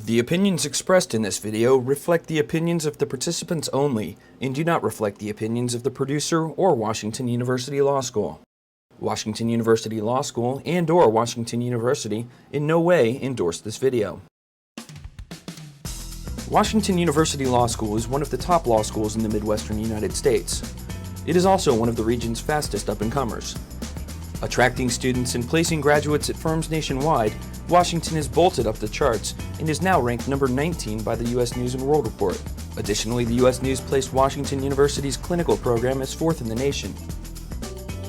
The opinions expressed in this video reflect the opinions of the participants only and do not reflect the opinions of the producer or Washington University Law School. Washington University Law School and/or Washington University in no way endorse this video. Washington University Law School is one of the top law schools in the Midwestern United States. It is also one of the region's fastest up-and-comers. Attracting students and placing graduates at firms nationwide, Washington has bolted up the charts and is now ranked number 19 by the U.S. News & World Report. Additionally, the U.S. News placed Washington University's clinical program as fourth in the nation.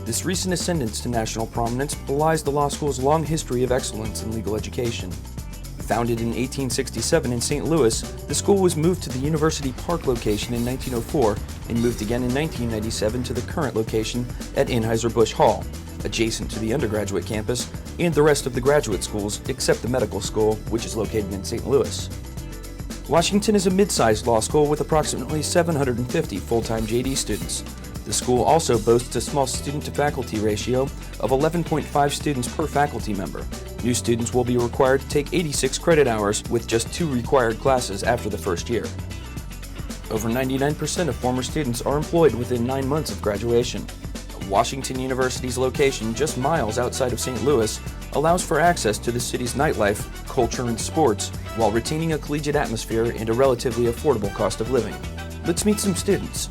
This recent ascendance to national prominence belies the law school's long history of excellence in legal education. Founded in 1867 in St. Louis, the school was moved to the University Park location in 1904 and moved again in 1997 to the current location at Anheuser-Busch Hall, adjacent to the undergraduate campus and the rest of the graduate schools except the medical school, which is located in St. Louis. Washington is a mid-sized law school with approximately 750 full-time JD students. The school also boasts a small student-to-faculty ratio of 11.5 students per faculty member. New students will be required to take 86 credit hours with just 2 required classes after the first year. Over 99% of former students are employed within 9 months of graduation. Washington University's location just miles outside of St. Louis allows for access to the city's nightlife, culture, and sports while retaining a collegiate atmosphere and a relatively affordable cost of living. Let's meet some students.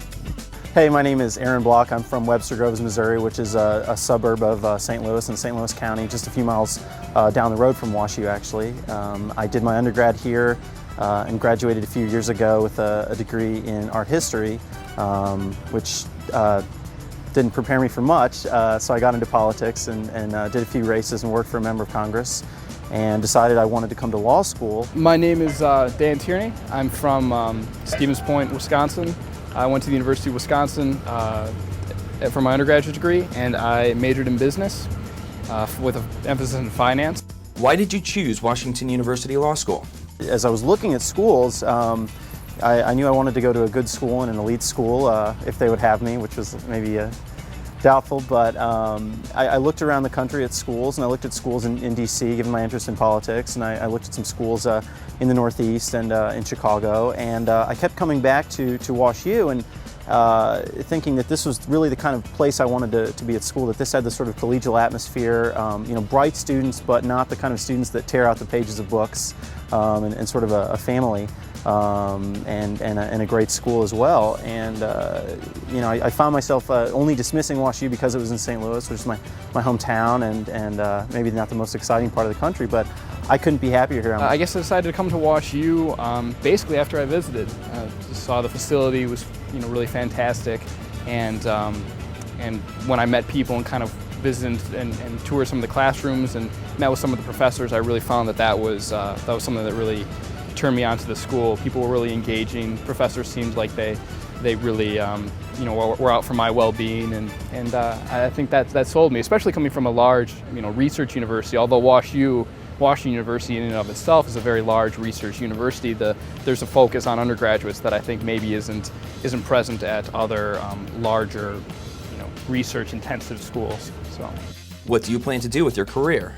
Hey, my name is Aaron Block. I'm from Webster Groves, Missouri, which is a suburb of St. Louis in St. Louis County, just a few miles down the road from WashU, actually. I did my undergrad here and graduated a few years ago with a degree in art history, which didn't prepare me for much, so I got into politics and did a few races and worked for a member of Congress and decided I wanted to come to law school. My name is Dan Tierney. I'm from Stevens Point, Wisconsin. I went to the University of Wisconsin for my undergraduate degree, and I majored in business with an emphasis in finance. Why did you choose Washington University Law School? As I was looking at schools, I knew I wanted to go to a good school and an elite school if they would have me, which was maybe doubtful, but I looked around the country at schools, and I looked at schools in D.C., given my interest in politics, and I looked at some schools in the Northeast and in Chicago, and I kept coming back to WashU and thinking that this was really the kind of place I wanted to be at school, that this had this sort of collegial atmosphere, bright students, but not the kind of students that tear out the pages of books, and sort of a family. And a great school as well. And I found myself only dismissing WashU because it was in St. Louis, which is my hometown and maybe not the most exciting part of the country, but I couldn't be happier here. I guess I decided to come to WashU basically after I visited. Just saw the facility was really fantastic, and when I met people and kind of visited and toured some of the classrooms and met with some of the professors, I really found that was something that really turned me on to the school. People were really engaging. Professors seemed like they really were out for my well-being, and I think that sold me, especially coming from a large research university. Although Washington University in and of itself is a very large research university, there's a focus on undergraduates that I think maybe isn't present at other larger research-intensive schools. So, what do you plan to do with your career?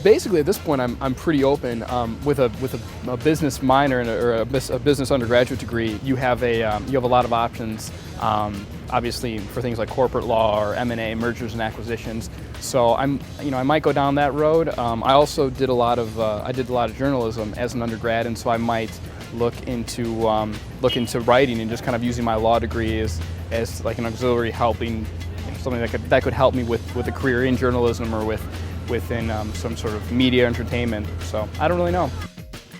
Basically, at this point, I'm pretty open. With a business minor or a business undergraduate degree, you have a lot of options. Obviously, for things like corporate law or M&A, mergers and acquisitions. So I might go down that road. I also did a lot of journalism as an undergrad, and so I might look into writing and just kind of using my law degree as like an auxiliary, helping something that could help me with a career in journalism or within some sort of media entertainment. So I don't really know.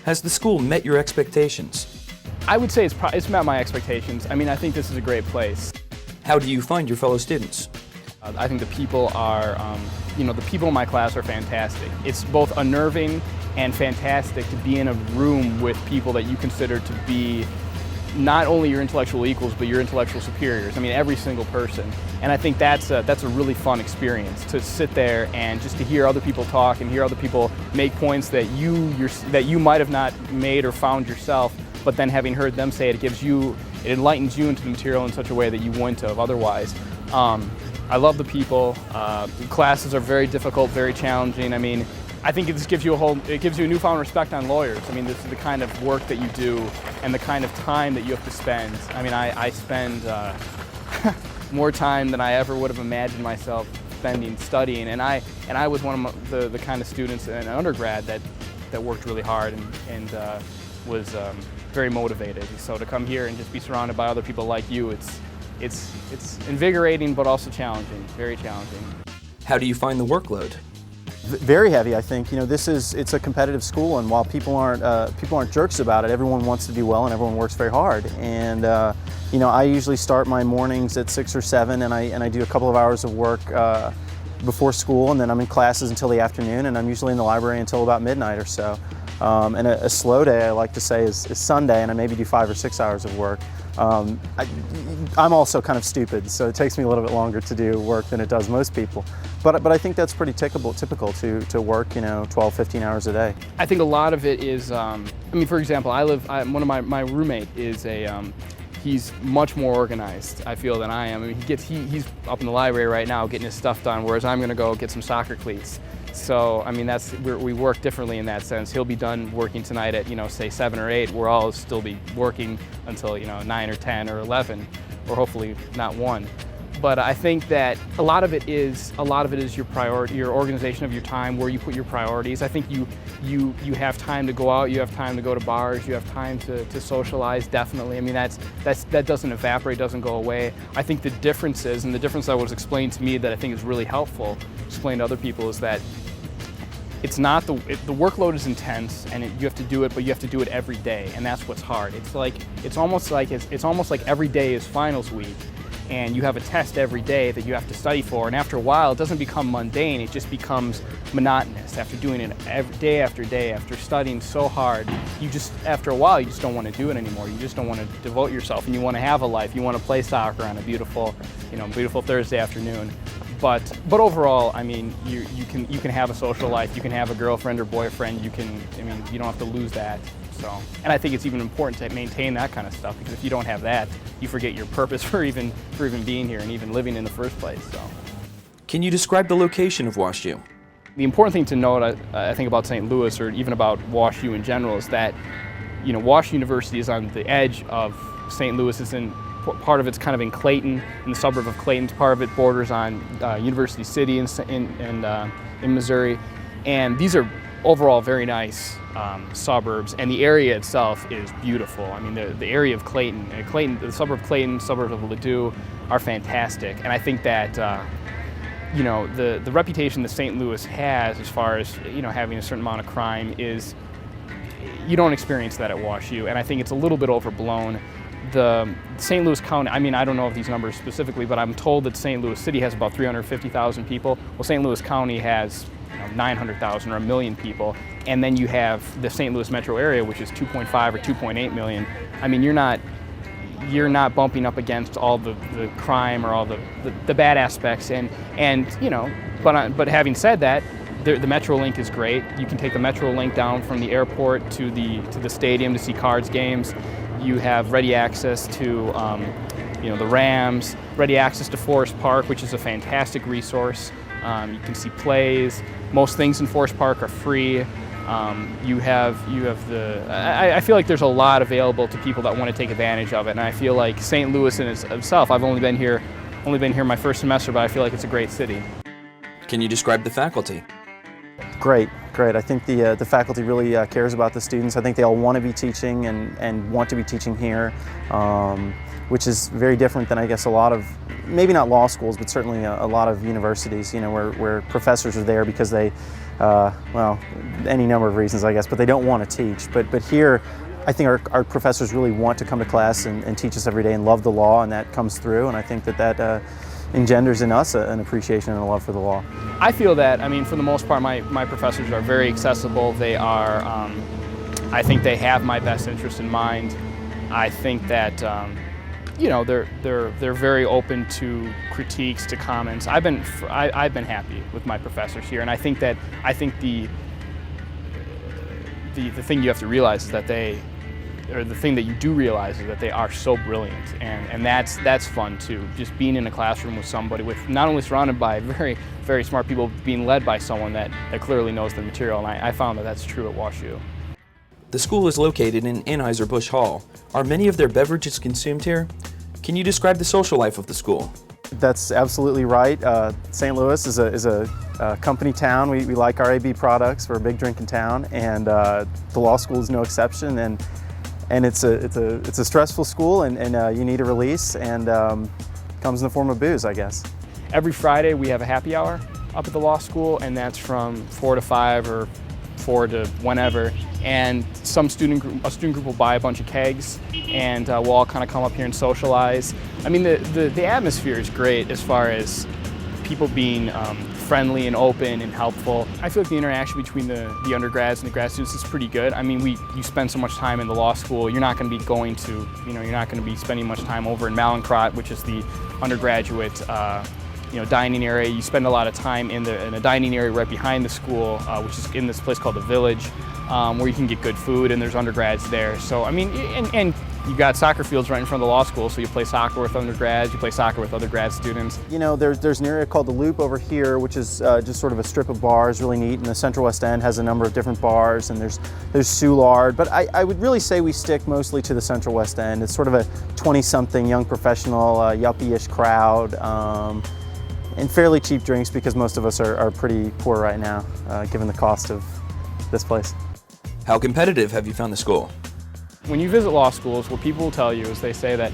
Has the school met your expectations? I would say it's met my expectations. I mean, I think this is a great place. How do you find your fellow students? I think the people are, the people in my class are fantastic. It's both unnerving and fantastic to be in a room with people that you consider to be not only your intellectual equals, but your intellectual superiors. I mean, every single person. And I think that's a really fun experience, to sit there and just to hear other people talk and hear other people make points that you might have not made or found yourself, but then having heard them say it, it enlightens you into the material in such a way that you wouldn't have otherwise. I love the people. The classes are very difficult, very challenging. I mean, I think it just gives you a newfound respect on lawyers. I mean, this is the kind of work that you do and the kind of time that you have to spend. I mean, I spend more time than I ever would have imagined myself spending studying, and I was one of the kind of students in undergrad that worked really hard and was very motivated. So to come here and just be surrounded by other people like you, it's invigorating but also challenging, very challenging. How do you find the workload? Very heavy, I think. You know, it's a competitive school, and while people aren't jerks about it, everyone wants to do well and everyone works very hard. And you know, I usually start my mornings at 6 or 7, and I do a couple of hours of work before school, and then I'm in classes until the afternoon, and I'm usually in the library until about midnight or so. And a slow day, I like to say, is Sunday, and I maybe do 5 or 6 hours of work. I'm also kind of stupid, so it takes me a little bit longer to do work than it does most people. But I think that's pretty typical to work, you know, 12, 15 hours a day. I think a lot of it is, I mean, for example, one of my roommate is he's much more organized, I feel, than I am. I mean, he's up in the library right now getting his stuff done, whereas I'm gonna go get some soccer cleats. So, I mean, we work differently in that sense. He'll be done working tonight at, you know, say 7 or 8. We'll all still be working until, you know, 9 or 10 or 11, or hopefully not 1. But I think that a lot of it is your priority, your organization of your time, where you put your priorities. I think you have time to go out, you have time to go to bars, you have time to socialize, definitely. I mean, that doesn't evaporate, doesn't go away. I think the difference is, and the difference that was explained to me that I think is really helpful, explained to other people, is that it's not the workload is intense, and you have to do it, but you have to do it every day, and that's what's hard. It's almost like every day is finals week, and you have a test every day that you have to study for, and after a while it doesn't become mundane, it just becomes monotonous. After doing it day after day, after studying so hard, after a while you just don't want to do it anymore. You just don't want to devote yourself, and you want to have a life. You want to play soccer on a beautiful Thursday afternoon. But overall, I mean, you can have a social life, you can have a girlfriend or boyfriend, you don't have to lose that. So, and I think it's even important to maintain that kind of stuff, because if you don't have that, you forget your purpose for even being here and even living in the first place. So, Can you describe the location of WashU? the important thing to note, I think, about St. Louis, or even about WashU in general, is that, you know, Wash University is on the edge of St. Louis. Part of it's kind of in Clayton, in the suburb of Clayton. Part of it borders on University City in Missouri, and these are overall very nice suburbs. And the area itself is beautiful. I mean, the area of Clayton, the suburb of Clayton, suburb of Ladue, are fantastic. And I think that you know, the reputation that St. Louis has, as far as, you know, having a certain amount of crime, is you don't experience that at WashU, and I think it's a little bit overblown. The St. Louis County, I mean, I don't know of these numbers specifically, but I'm told that St. Louis City has about 350,000 people. Well, St. Louis County has 900,000 or 1 million people, and then you have the St. Louis metro area, which is 2.5 or 2.8 million. I mean, you're not bumping up against all the crime or all the bad aspects, and you know, but having said that, the MetroLink is great. You can take the MetroLink down from the airport to the stadium to see Cards games. You have ready access to you know, the Rams, ready access to Forest Park, which is a fantastic resource. You can see plays. Most things in Forest Park are free. You have I feel like there's a lot available to people that want to take advantage of it, and I feel like St. Louis in itself, I've only been here my first semester, but I feel like it's a great city. Can you describe the faculty? Great. I think the faculty really cares about the students. I think they all want to be teaching and want to be teaching here, which is very different than, I guess, a lot of, maybe not law schools, but certainly a lot of universities, you know, where professors are there because they, well, any number of reasons, I guess, but they don't want to teach. But here, I think our professors really want to come to class and teach us every day and love the law, and that comes through, and I think that engenders in us an appreciation and a love for the law. I feel that, I mean, for the most part, my professors are very accessible. They are, I think they have my best interest in mind. I think that, you know, they're very open to critiques, to comments. I've been happy with my professors here, and I think the thing you have to realize is that or the thing that you do realize is that they are so brilliant, and that's fun too. Just being in a classroom with somebody, with not only surrounded by very, very smart people, being led by someone that clearly knows the material, and I found that that's true at WashU. The school is located in Anheuser-Busch Hall. Are many of their beverages consumed here? Can you describe the social life of the school? That's absolutely right. St. Louis is a company town. We like our AB products. We're a big drinking town, and the law school is no exception. And it's a stressful school, and you need a release, and comes in the form of booze, I guess. Every Friday we have a happy hour up at the law school, and that's from 4 to 5 or 4 to whenever. And a student group will buy a bunch of kegs, and we'll all kind of come up here and socialize. I mean, the atmosphere is great as far as people being friendly and open and helpful. I feel like the interaction between the undergrads and the grad students is pretty good. I mean, you spend so much time in the law school, you're not going to be going to, you're not going to be spending much time over in Mallinckrodt, which is the undergraduate dining area. You spend a lot of time in a dining area right behind the school, which is in this place called the Village, where you can get good food, and there's undergrads there. So I mean, and you got soccer fields right in front of the law school, so you play soccer with undergrads, you play soccer with other grad students. You know, there's an area called the Loop over here, which is just sort of a strip of bars, really neat, and the Central West End has a number of different bars, and there's Soulard, but I would really say we stick mostly to the Central West End. It's sort of a 20-something young professional, yuppie-ish crowd, and fairly cheap drinks because most of us are pretty poor right now, given the cost of this place. How competitive have you found the school? When you visit law schools, what people will tell you is they say that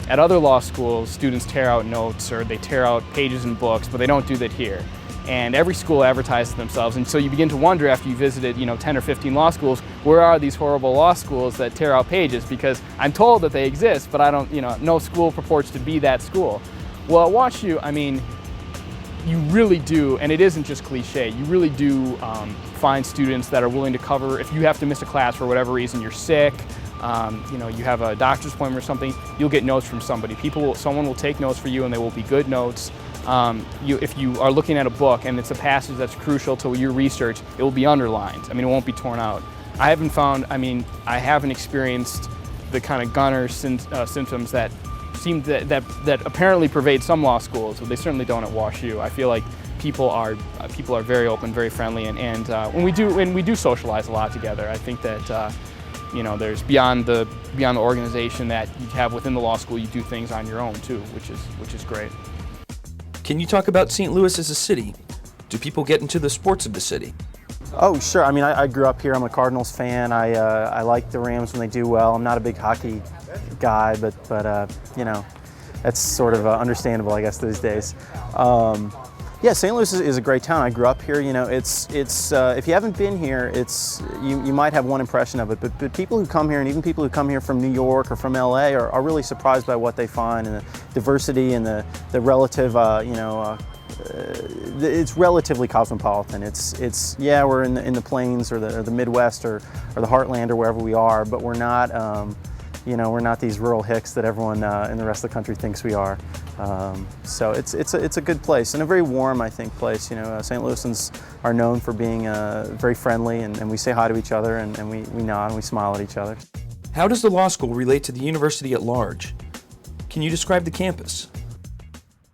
at other law schools, students tear out notes or they tear out pages in books, but they don't do that here. And every school advertises themselves, and so you begin to wonder after you visited 10 or 15 law schools, where are these horrible law schools that tear out pages? Because I'm told that they exist, but I don't, no school purports to be that school. Well, at WashU, I mean, you really do, and it isn't just cliche, you really do find students that are willing to cover, if you have to miss a class for whatever reason, you're sick, you have a doctor's appointment or something, you'll get notes from somebody. Someone will take notes for you, and they will be good notes. If you are looking at a book and it's a passage that's crucial to your research, it will be underlined. I mean, it won't be torn out. I haven't experienced the kind of gunner symptoms that seem that apparently pervade some law schools, but they certainly don't at WashU. I feel like people are very open, very friendly, and when we do socialize a lot together. I think that there's beyond the organization that you have within the law school, you do things on your own too, which is great. Can you talk about St. Louis as a city? Do people get into the sports of the city? Oh, sure. I mean, I grew up here. I'm a Cardinals fan. I like the Rams when they do well. I'm not a big hockey guy, but that's sort of understandable, I guess, these days. Yeah, St. Louis is a great town. I grew up here. It's if you haven't been here, you might have one impression of it, but people who come here, and even people who come here from New York or from LA, are really surprised by what they find, and the diversity and the relative, it's relatively cosmopolitan. Yeah, we're in the plains or the Midwest or the Heartland or wherever we are, but we're not we're not these rural hicks that everyone in the rest of the country thinks we are. So it's a good place, and a very warm, I think, place. St. Louisans are known for being very friendly, and we say hi to each other, and we nod and we smile at each other. How does the law school relate to the university at large? Can you describe the campus?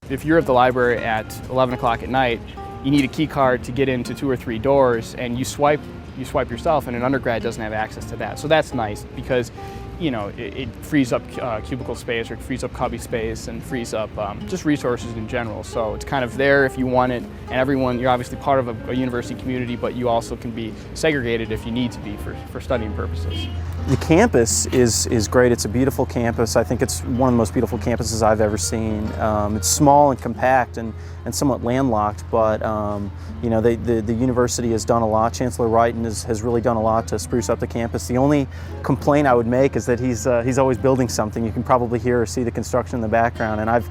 If you're at the library at 11 o'clock at night, you need a key card to get into 2 or 3 doors, and you swipe yourself, and an undergrad doesn't have access to that. So that's nice because it frees up cubicle space, or it frees up cubby space, and frees up just resources in general. So it's kind of there if you want it, and you're obviously part of a university community, but you also can be segregated if you need to be for studying purposes. The campus is great. It's a beautiful campus. I think it's one of the most beautiful campuses I've ever seen. It's small and compact and somewhat landlocked, but the university has done a lot. Chancellor Wrighton has really done a lot to spruce up the campus. The only complaint I would make is that he's always building something. You can probably hear or see the construction in the background, and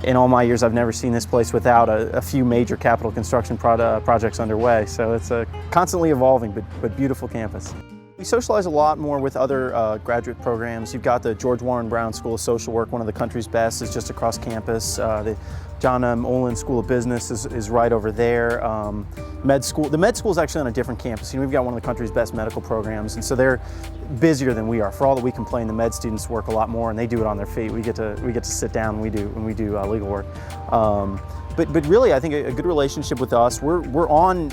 in all my years, I've never seen this place without a few major capital construction projects underway. So it's a constantly evolving but beautiful campus. We socialize a lot more with other graduate programs. You've got the George Warren Brown School of Social Work, one of the country's best, is just across campus. The John M. Olin School of Business is right over there. The med school is actually on a different campus. We've got one of the country's best medical programs, and so they're busier than we are. For all that we complain, the med students work a lot more, and they do it on their feet. We get to sit down when we do legal work. But really, I think a good relationship with us. We're on.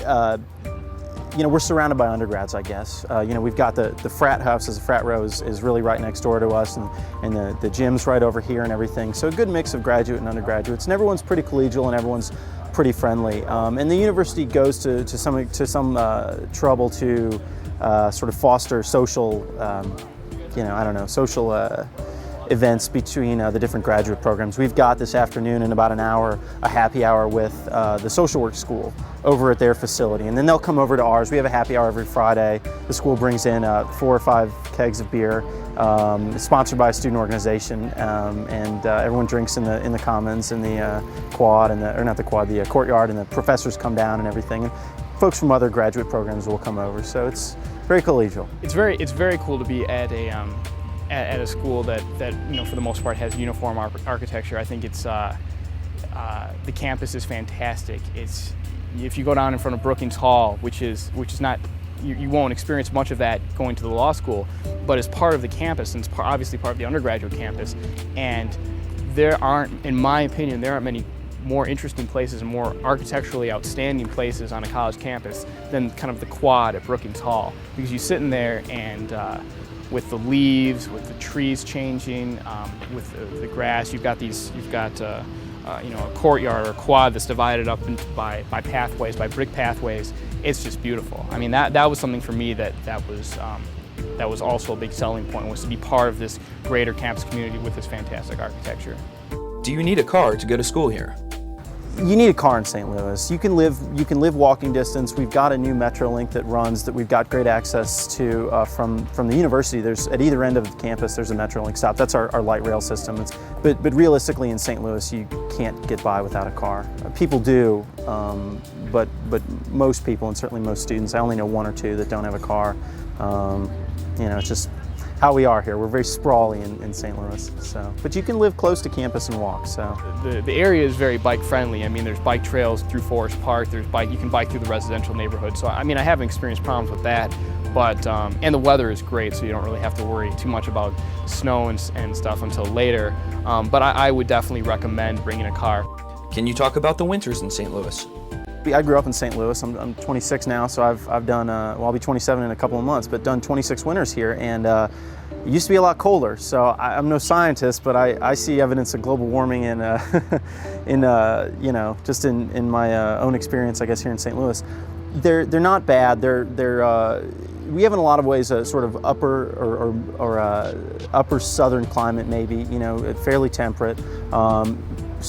We're surrounded by undergrads, I guess. We've got the frat house, as a frat row is really right next door to us, and the gym's right over here and everything. So a good mix of graduate and undergraduates, and everyone's pretty collegial and everyone's pretty friendly. And the university goes to some trouble to sort of foster social, social events between the different graduate programs. We've got this afternoon in about an hour a happy hour with the social work school over at their facility, and then they'll come over to ours. We have a happy hour every Friday. The school brings in 4 or 5 kegs of beer. It's sponsored by a student organization, and everyone drinks in the commons and the quad, the courtyard, and the professors come down and everything. And folks from other graduate programs will come over, so it's very collegial. It's very cool to be at a school that for the most part has uniform architecture. I think it's the campus is fantastic. If you go down in front of Brookings Hall, which is not, you won't experience much of that going to the law school, but it's part of the campus, and it's obviously part of the undergraduate campus. And in my opinion, there aren't many more interesting places and more architecturally outstanding places on a college campus than kind of the quad at Brookings Hall, because you sit in there and with the leaves, with the trees changing, with the grass, you've got a courtyard or a quad that's divided up by pathways, by brick pathways. It's just beautiful. I mean, that was something for me that was also a big selling point, was to be part of this greater campus community with this fantastic architecture. Do you need a car to go to school here? You need a car in St. Louis. You can live walking distance. We've got a new Metrolink that runs that we've got great access to from the university. There's at either end of the campus there's a Metrolink stop. That's our light rail system. But realistically in St. Louis you can't get by without a car. People do, but most people, and certainly most students, I only know 1 or 2 that don't have a car. It's just how we are here. We're very sprawly in St. Louis. But you can live close to campus and walk. So the area is very bike friendly. I mean, there's bike trails through Forest Park. You can bike through the residential neighborhood. So I mean, I haven't experienced problems with that. But and the weather is great, so you don't really have to worry too much about snow and stuff until later. But I would definitely recommend bringing a car. Can you talk about the winters in St. Louis? I grew up in St. Louis. I'm 26 now, so I've done, I'll be 27 in a couple of months, but done 26 winters here, and it used to be a lot colder. So I'm no scientist, but I see evidence of global warming just in my own experience, I guess, here in St. Louis. They're not bad. We have in a lot of ways a sort of upper southern climate, maybe, fairly temperate.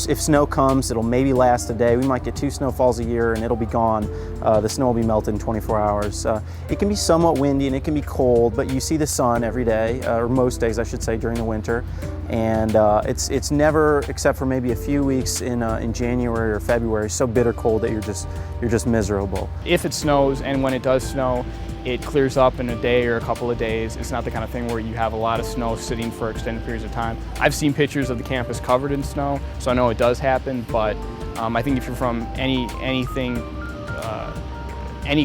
If snow comes, it'll maybe last a day. We might get 2 snowfalls a year and it'll be gone. The snow will be melted in 24 hours. It can be somewhat windy and it can be cold, but you see the sun every day, or most days I should say, during the winter. And it's never, except for maybe a few weeks in January or February, so bitter cold that you're just miserable. If it snows, and when it does snow, it clears up in a day or a couple of days. It's not the kind of thing where you have a lot of snow sitting for extended periods of time. I've seen pictures of the campus covered in snow, so I know it does happen, but I think if you're from any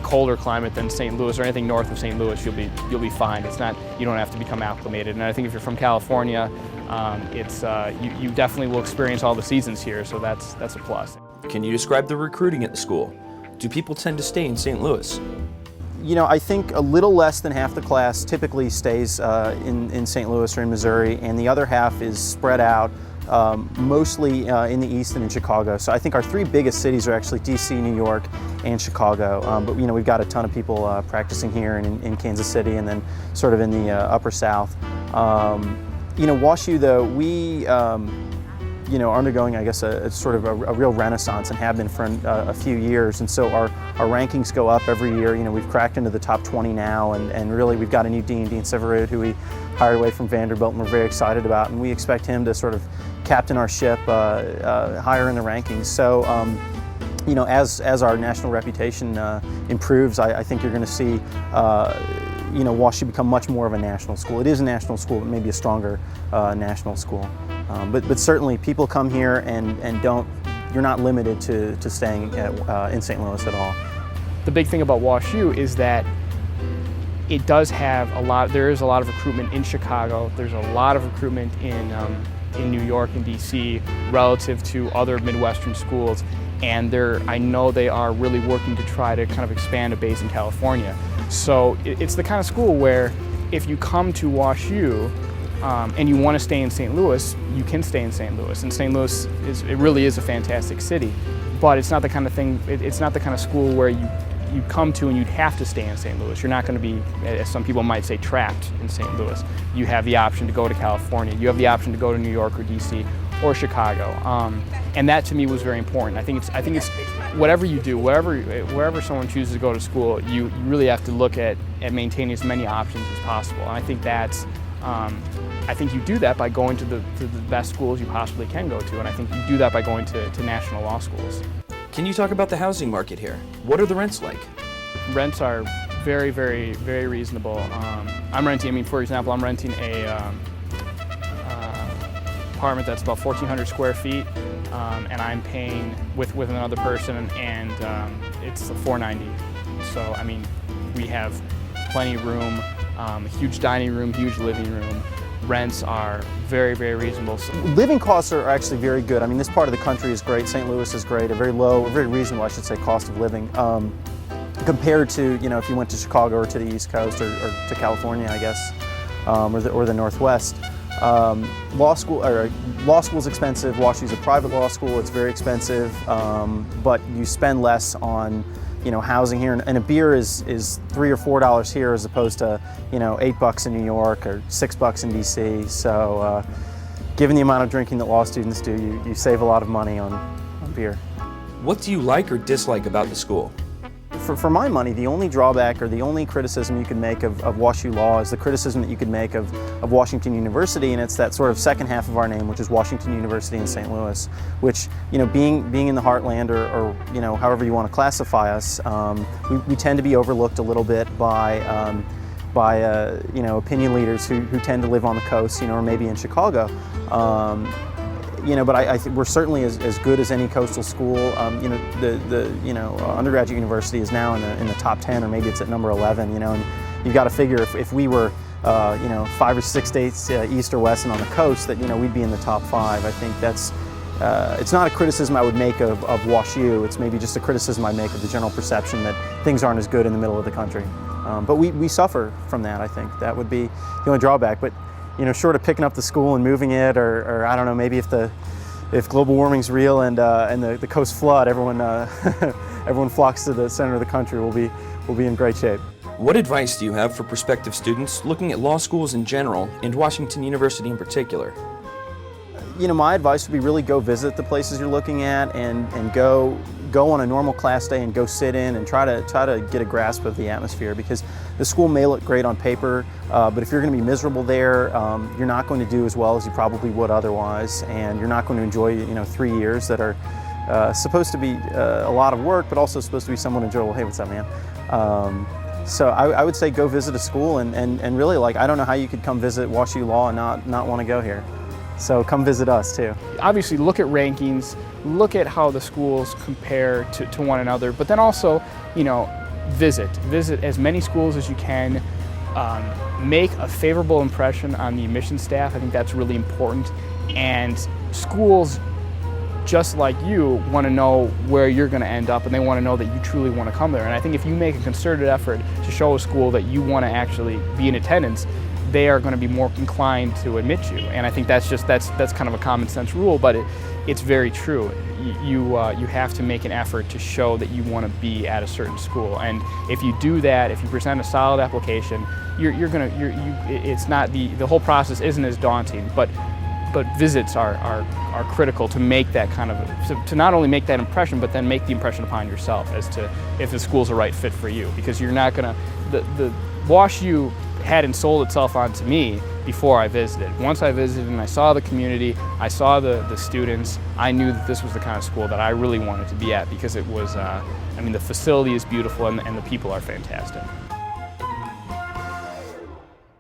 colder climate than St. Louis or anything north of St. Louis, you'll be fine. It's not, you don't have to become acclimated. And I think if you're from California, you definitely will experience all the seasons here, so that's a plus. Can you describe the recruiting at the school? Do people tend to stay in St. Louis? I think a little less than half the class typically stays in St. Louis or in Missouri, and the other half is spread out mostly in the East and in Chicago. So I think our 3 biggest cities are actually DC, New York, and Chicago. But we've got a ton of people practicing here and in Kansas City, and then sort of in the upper South. WashU though, we are undergoing, I guess, a sort of a real renaissance, and have been for a few years. And so our rankings go up every year. We've cracked into the top 20 now, and really we've got a new dean, Dean Severud, who we hired away from Vanderbilt, and we're very excited about. And we expect him to sort of captain our ship higher in the rankings. So, as our national reputation improves, I think you're going to see WashU become much more of a national school. It is a national school, but maybe a stronger national school. But certainly people come here and you're not limited to staying in St. Louis at all. The big thing about WashU is that it does have there is a lot of recruitment in Chicago. There's a lot of recruitment in New York and DC relative to other Midwestern schools. And I know they are really working to try to kind of expand a base in California. So it's the kind of school where if you come to WashU and you want to stay in St. Louis, you can stay in St. Louis. And St. Louis it really is a fantastic city, but it's not the kind of thing. It's not the kind of school where you come to and you'd have to stay in St. Louis. You're not going to be, as some people might say, trapped in St. Louis. You have the option to go to California. You have the option to go to New York or DC or Chicago, and that to me was very important. I think it's whatever you do, wherever someone chooses to go to school, you really have to look at maintaining as many options as possible. And I think I think you do that by going to the best schools you possibly can go to, and I think you do that by going to national law schools. Can you talk about the housing market here? What are the rents like? Rents are very, very, very reasonable. I'm renting. For example, I'm renting a apartment that's about 1,400 square feet, and I'm paying with another person, and it's $490. So we have plenty of room, huge dining room, huge living room. Rents are very, very reasonable. Living costs are actually very good. This part of the country is great. St. Louis is great. A very low, very reasonable, I should say, cost of living compared to if you went to Chicago or to the East Coast or to California, I guess, or the Northwest. Law school is expensive. WashU is a private law school. It's very expensive, but you spend less on housing here, and a beer is $3 or $4 here as opposed to $8 in New York or $6 in DC. So, given the amount of drinking that law students do, you save a lot of money on beer. What do you like or dislike about the school? For my money, the only drawback or the only criticism you can make of WashU Law is the criticism that you could make of Washington University, and it's that sort of second half of our name, which is Washington University in St. Louis, which, being in the heartland or however you want to classify us, we tend to be overlooked a little bit by opinion leaders who tend to live on the coast, or maybe in Chicago. But I think we're certainly as good as any coastal school. The undergraduate university is now in the top 10, or maybe it's at number 11. And you've got to figure if we were 5 or 6 states east or west and on the coast, that we'd be in the top 5. I think that's it's not a criticism I would make of WashU. It's maybe just a criticism I make of the general perception that things aren't as good in the middle of the country. But we suffer from that. I think that would be the only drawback. But short of picking up the school and moving it, or I don't know, maybe if global warming's real and the coast flood, everyone everyone flocks to the center of the country, we'll be in great shape. What advice do you have for prospective students looking at law schools in general and Washington University in particular? My advice would be really go visit the places you're looking at and go on a normal class day and go sit in and try to get a grasp of the atmosphere, because the school may look great on paper, but if you're going to be miserable there, you're not going to do as well as you probably would otherwise, and you're not going to enjoy 3 years that are supposed to be a lot of work, but also supposed to be somewhat enjoyable. Hey, what's up, man? So I would say go visit a school and really, I don't know how you could come visit WashU Law and not want to go here. So come visit us too. Obviously look at rankings, look at how the schools compare to one another, but then also, visit as many schools as you can. Make a favorable impression on the admissions staff. I think that's really important. And schools, just like you, want to know where you're going to end up, and they want to know that you truly want to come there. And I think if you make a concerted effort to show a school that you want to actually be in attendance, they are going to be more inclined to admit you. And I think that's kind of a common sense rule, but it's very true. You have to make an effort to show that you want to be at a certain school. And if you do that, if you present a solid application, it's not the whole process isn't as daunting, but visits are critical to make that kind of, to not only make that impression, but then make the impression upon yourself as to if the school's a right fit for you. Because you're not gonna, the WashU hadn't sold itself onto me before I visited. Once I visited and I saw the community, I saw the students, I knew that this was the kind of school that I really wanted to be at, because it was, the facility is beautiful and the people are fantastic.